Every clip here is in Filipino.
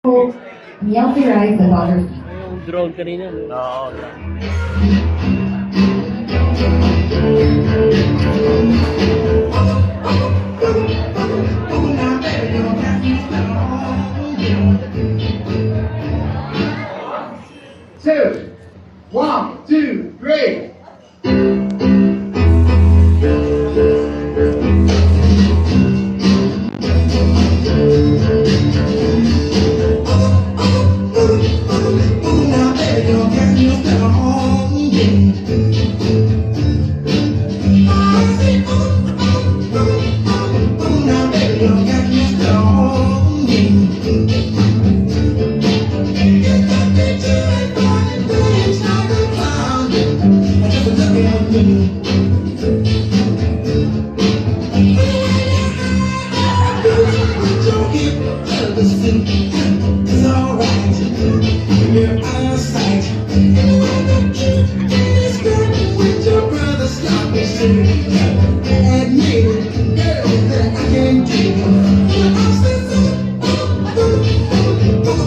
Meow to ride the water. Yung drone kanina, no? Oo. Two. One, two, three. It's alright. You're out of sight. It's good with your brother. Stop me, admit it, girl, that I can't do. I'm still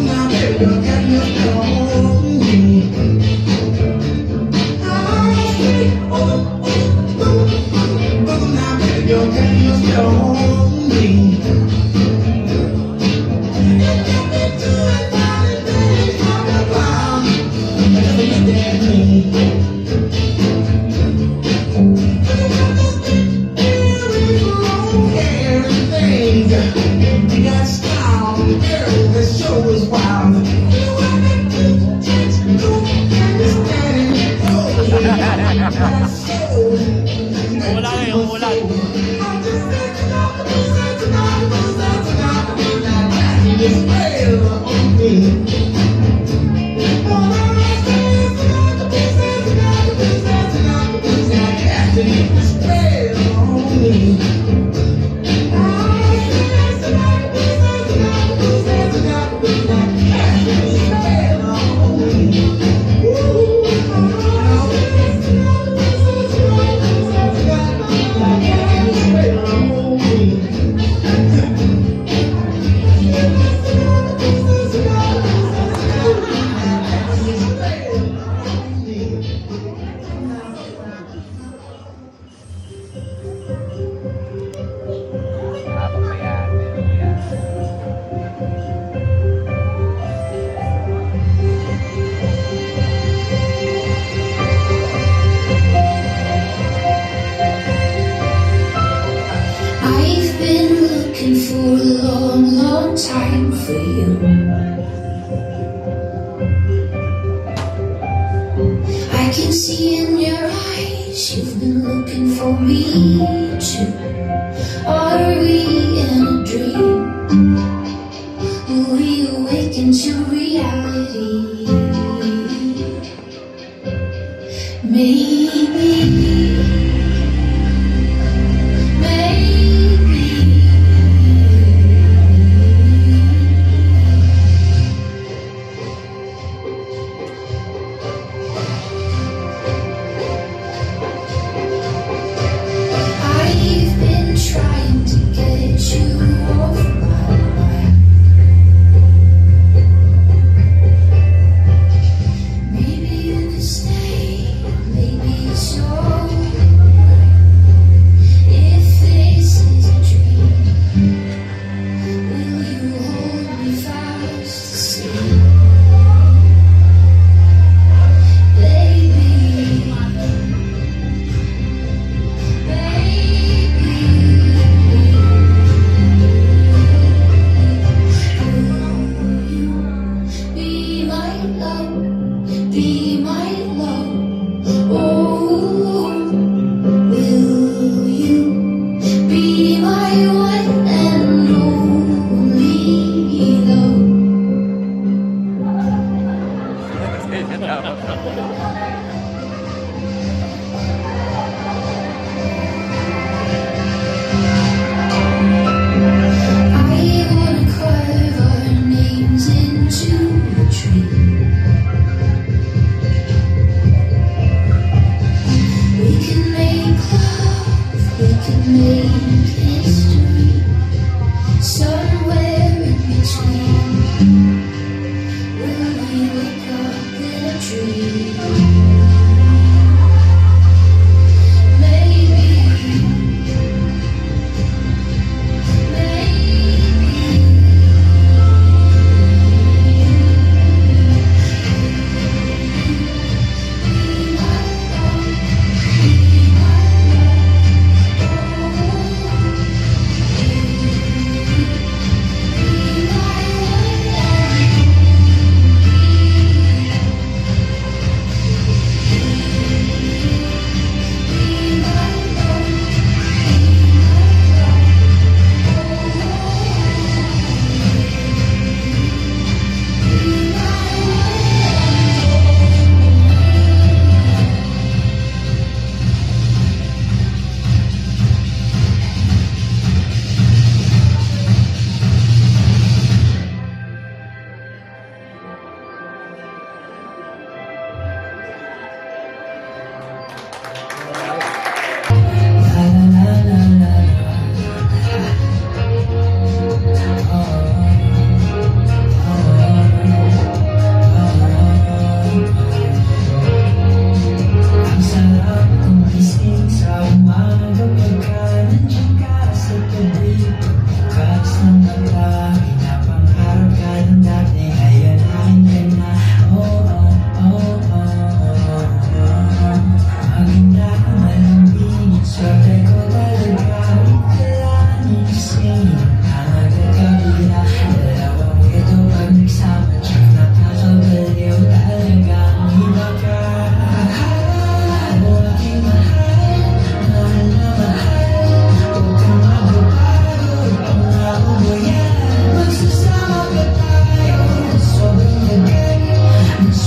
now, baby, you got me on me. Now, baby, you got me on me. Wala ngayon, ulan. I've been looking for a long, long time for you. I can see in your eyes you've been looking for me too. Are we in a dream? Will we awaken to reality? Maybe. Trying to get you off my mind. Maybe you could stay, maybe it's alright. If this is a dream, will you hold me fast to see? Be my love, oh, will you be my one and only love? I wanna carve our names into a tree. Make history somewhere in between.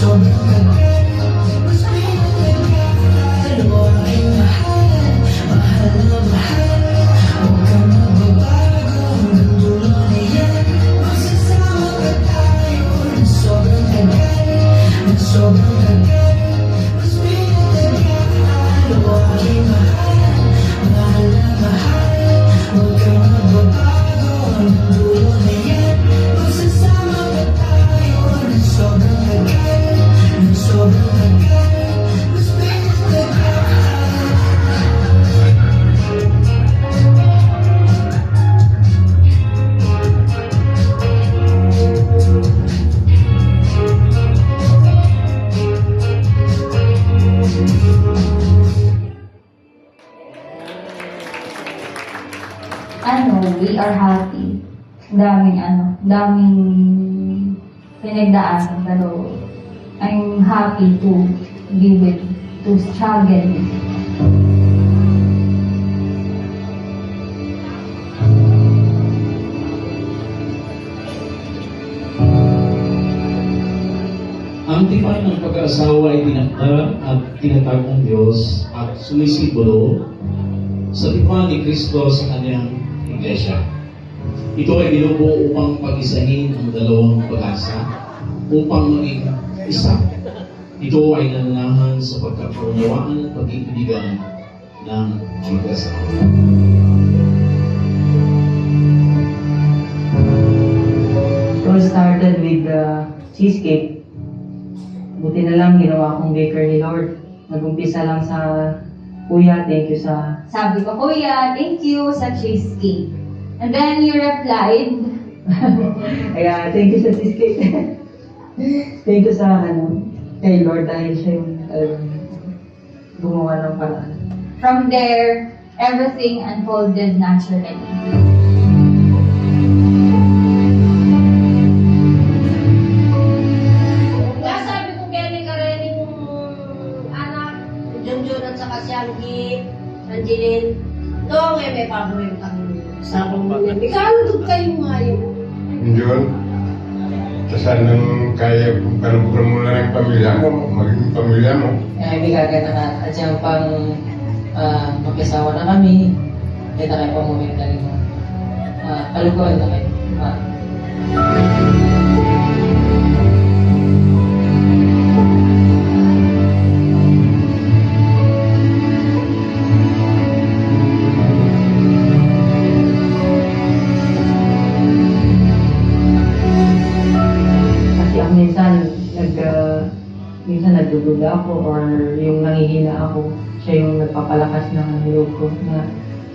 sobrang tagal. Mas pinagtagal mo aking mahal, mahal na mahal. Huwag kang magbabago hanggang dulo na yan. Magsasama pa tayo ng sobrang tagal, ng sobrang tagal. Mas pinagtagal mo aking mahal, mahal na mahal. Huwag kang magbabago hanggang dulo na yan. Magsasama pa tayo ng sobrang tagal, ng sobrang tagal. Mas pinagtagal. We are happy. Daming pinagdaanan, pero I'm happy to be with, to struggle with. Ang tipan ng pag-aasawa ay tinakda at tinatag ng Diyos at sumisimbolo sa tipan ni Kristo sa kanyang iglesia. Ito ay binubuo upang pag-isahin ang dalawang pag-asa upang maging isa. Ito ay nananahan sa pagkakaunawaan at pag-ibig-ibigan ng mag-asawa. It all started with the cheesecake. Buti na lang ginawa kong baker ni Lord. Nag-umpisa lang sa Kuya, thank you sa... Sabi ko, Kuya, thank you sa cheesecake. And then you replied, Kaya, thank you sa cheesecake. Thank you sa, kay Lord dahil siya yung gumawa ng paraan. from there, everything unfolded naturally. Kaya sabi ko kaya ni Karening anak, Junjun at saka si Angeline, no, may paborito kang sabong mo yan. Ikaw, kayo ngayon. Yun. Sanang kaya panumpulan mo lang ang pamilya mo, maging pamilya mo. Kaya may gagana ka. At siyang pang magkasawa na kami, kita kayo pang moment na rin mo. Kalukuhan na kayo. Minsan nagdududa ako or yung nangihina ako, siya yung nagpapalakas ng loob ko na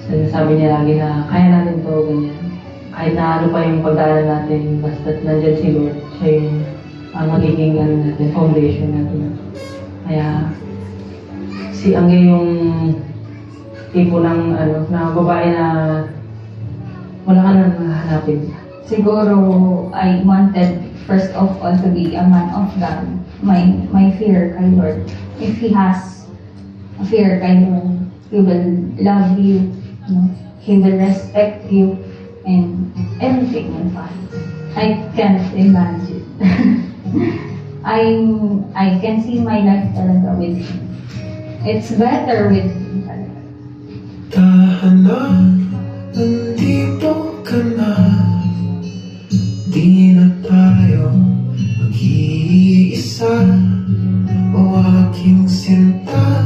sinasabi niya lagi na kaya natin to, ganyan. Kahit na ano pa yung pagdaanan natin, basta nandyan si Lord, siya yung magiging natin, foundation natin. Kaya si Angge yung tipo ng na babae na wala ka nang hahanapin. Siguro, I wanted first of all to be a man of God. My fear kay Lord. If He has a fear kay Lord, He will love you, He will respect you, and everything will fine. I can't imagine. I can see my life talaga with Him. It's better with Him talaga. Tahanan, nandito ka na. Di na tayo mag-iisa. O aking sinta,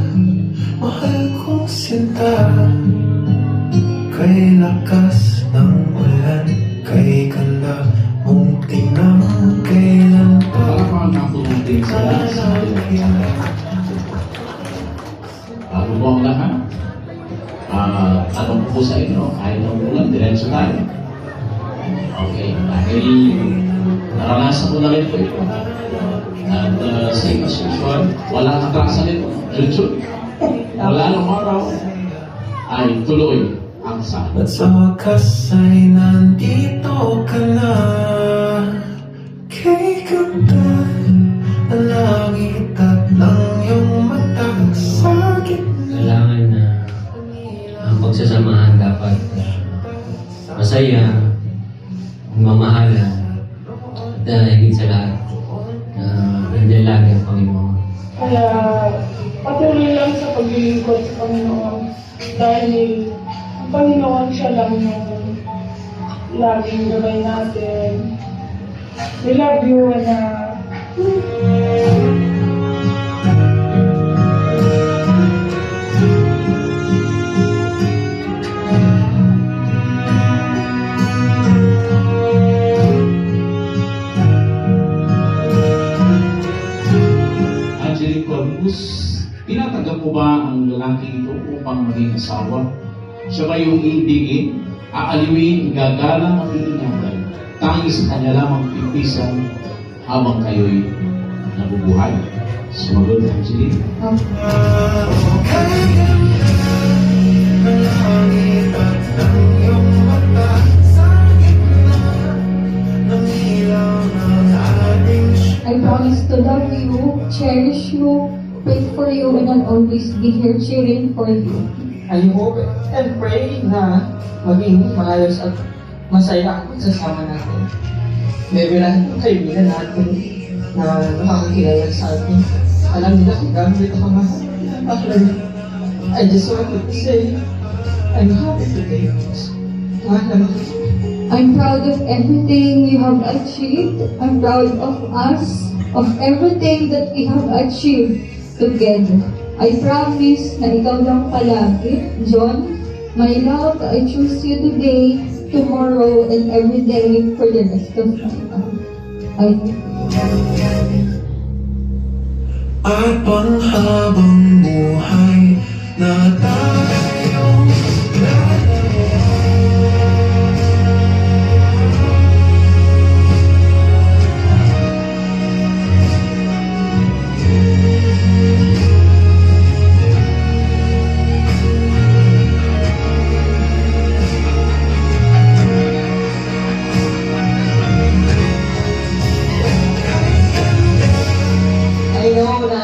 mahal kong sinta. Kay lakas ng ulan, kay ganda mong tingnan, kailan pa Para napunutin sa lalagyan. Bago po ang lahat, tanong po sa inyo, ayaw ng ulan, diretso tayo. Okay, dahil naranasan ko na rin po ito. At same as usual, walang atrasan ito. Diretso. Wala ng araw, ay tuloy ang sana. At sa wakas ay nandito ka na. Kay ganda ng langit at ng iyong mata sa gitna. Kailangan na ang pagsasamahan dapat masaya, mamahalan, at higit sa lahat, Nandiyan lagi ang Panginoon. Kaya patuloy lang sa paglilingkod sa Panginoon dahil ang Panginoon siya lang yung laging gabay natin. We love you, anak. Angeline Columbus, tinatanggap mo ba ang lalaki ito upang maging asawa? Siya ba yung iibigin, aaliwin, igagalang at iingatan? Tangis sa kanya lamang pipisan habang kayo'y nabubuhay. Sumagot, Angeline. I promise to love you, cherish you, pray for you, and I'll always be here cheering for you. I hope and pray na maging maayos at masaya ang pagsasama natin. Maybe lahat ng kaibigan natin na nakakakilala sa atin, alam nila kung gano'n ito kamahal. Actually, I just wanted to say, I'm happy today. Mahal na mahal. I'm proud of everything you have achieved. I'm proud of us, of everything that we have achieved together. I promise na ikaw lang palagi, John. My love, I choose you today, tomorrow, and every day for the rest of my life. I At panghabang buhay na tayong I know na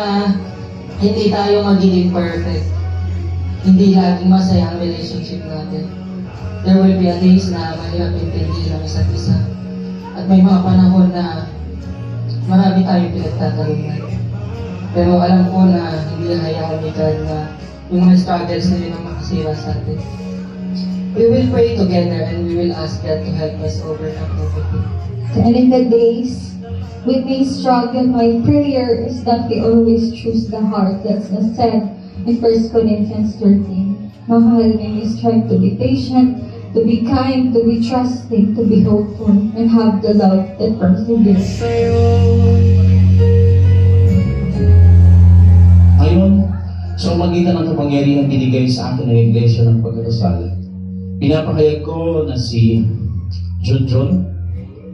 hindi tayo magiging perfect. Hindi laging masaya ang relationship natin. There will be a days na mahirap intindi ng isa't isa. At may mga panahon na marami tayong pinagtatalungan. Pero alam ko na hindi hayaan ni God na yung mga struggles na yun ang makasira sa atin. We will pray together and we will ask God to help us overcome everything. And in the days when we struggle, my prayer is that we always choose the heart. That's said in 1 Corinthians 13. Mahal, may we strive to be patient, to be kind, to be trusting, to be hopeful, and have the love that perseveres. Ngayon, sa magitan ng kapangyarihan binigay sa akin ng Iglesia ng Pagkakasal, pinapahayag ko na si John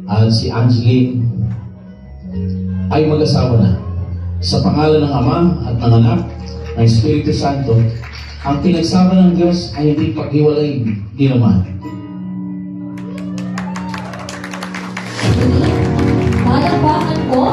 at si Angeline ay mag-asawa na. Sa pangalan ng Ama at ng Anak, ng Espiritu Santo, ang pinagsama ng Diyos ay hindi paghiwalay di naman. Palakpakan po